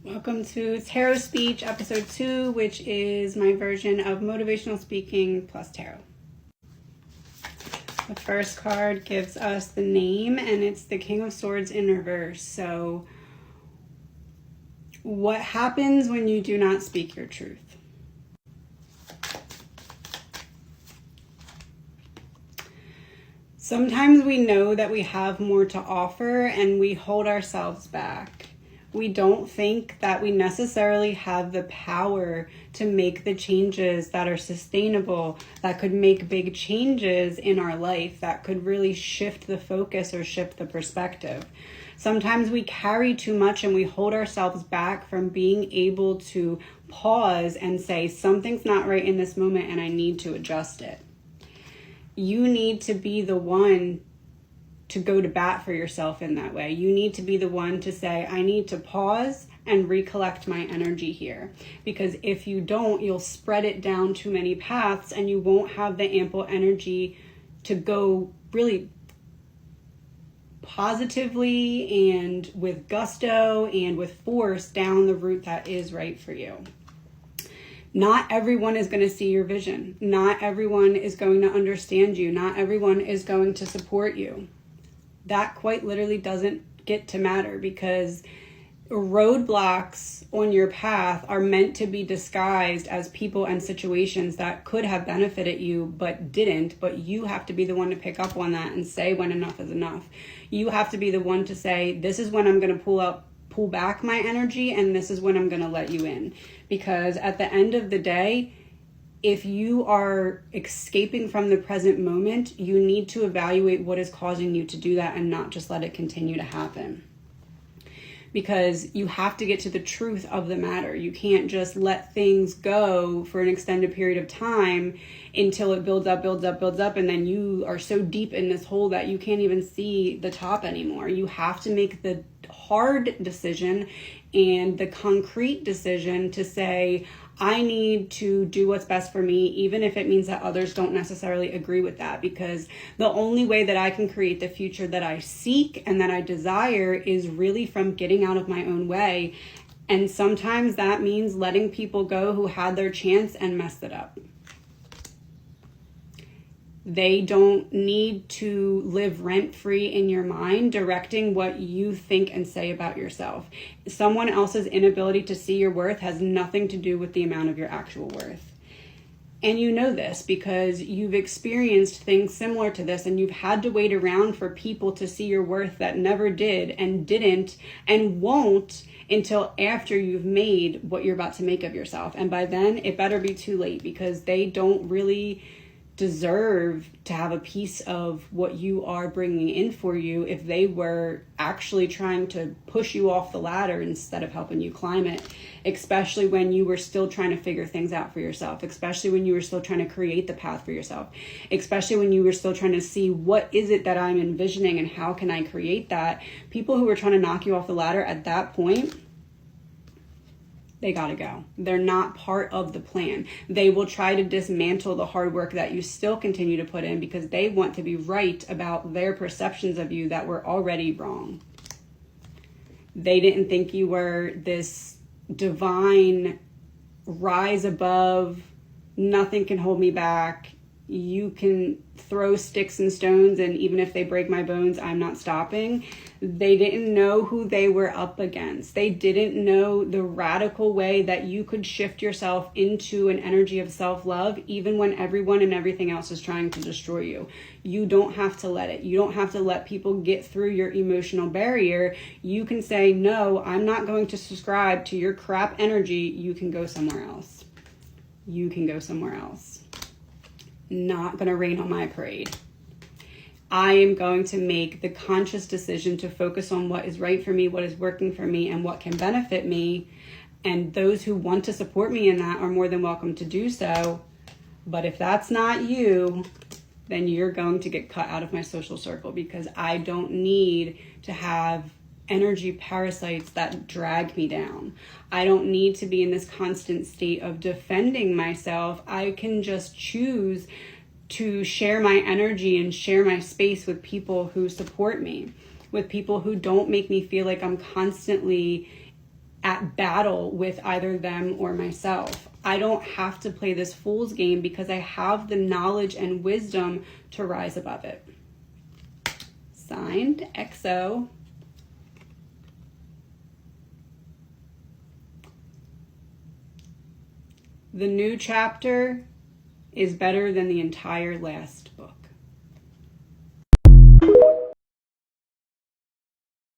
Welcome to Tarot Speech, episode 2, which is my version of motivational speaking plus tarot. The first card gives us the name, and it's the King of Swords in reverse. So, what happens when you do not speak your truth? Sometimes we know that we have more to offer and we hold ourselves back. We don't think that we necessarily have the power to make the changes that are sustainable, that could make big changes in our life, that could really shift the focus or shift the perspective. Sometimes we carry too much and we hold ourselves back from being able to pause and say, something's not right in this moment and I need to adjust it. You need to be the one to go to bat for yourself in that way. You need to be the one to say, I need to pause and recollect my energy here. Because if you don't, you'll spread it down too many paths and you won't have the ample energy to go really positively and with gusto and with force down the route that is right for you. Not everyone is going to see your vision. Not everyone is going to understand you. Not everyone is going to support you. That quite literally doesn't get to matter, because roadblocks on your path are meant to be disguised as people and situations that could have benefited you but didn't. But you have to be the one to pick up on that and say when enough is enough. You have to be the one to say, this is when I'm going to pull back my energy, and this is when I'm going to let you in. Because at the end of the day, if you are escaping from the present moment, you need to evaluate what is causing you to do that and not just let it continue to happen. Because you have to get to the truth of the matter. You can't just let things go for an extended period of time until it builds up, and then you are so deep in this hole that you can't even see the top anymore. You have to make the hard decision and the concrete decision to say, I need to do what's best for me, even if it means that others don't necessarily agree with that, because the only way that I can create the future that I seek and that I desire is really from getting out of my own way. And sometimes that means letting people go who had their chance and messed it up. They don't need to live rent-free in your mind, directing what you think and say about yourself. Someone else's inability to see your worth has nothing to do with the amount of your actual worth. And you know this because you've experienced things similar to this, and you've had to wait around for people to see your worth that never did and didn't and won't until after you've made what you're about to make of yourself. And by then, it better be too late, because they don't really deserve to have a piece of what you are bringing in for you if they were actually trying to push you off the ladder instead of helping you climb it, especially when you were still trying to figure things out for yourself, especially when you were still trying to create the path for yourself, especially when you were still trying to see what is it that I'm envisioning and how can I create that. People who were trying to knock you off the ladder at that point, they gotta go. They're not part of the plan. They will try to dismantle the hard work that you still continue to put in because they want to be right about their perceptions of you that were already wrong. They didn't think you were this divine rise above, nothing can hold me back. You can throw sticks and stones, and even if they break my bones, I'm not stopping. They didn't know who they were up against. They didn't know the radical way that you could shift yourself into an energy of self-love, even when everyone and everything else is trying to destroy you. You don't have to let it. You don't have to let people get through your emotional barrier. You can say, no, I'm not going to subscribe to your crap energy. You can go somewhere else. You can go somewhere else. Not going to rain on my parade. I am going to make the conscious decision to focus on what is right for me, what is working for me, and what can benefit me. And those who want to support me in that are more than welcome to do so. But if that's not you, then you're going to get cut out of my social circle, because I don't need to have energy parasites that drag me down. I don't need to be in this constant state of defending myself. I can just choose to share my energy and share my space with people who support me, with people who don't make me feel like I'm constantly at battle with either them or myself. I don't have to play this fool's game because I have the knowledge and wisdom to rise above it. Signed, XO. The new chapter is better than the entire last book.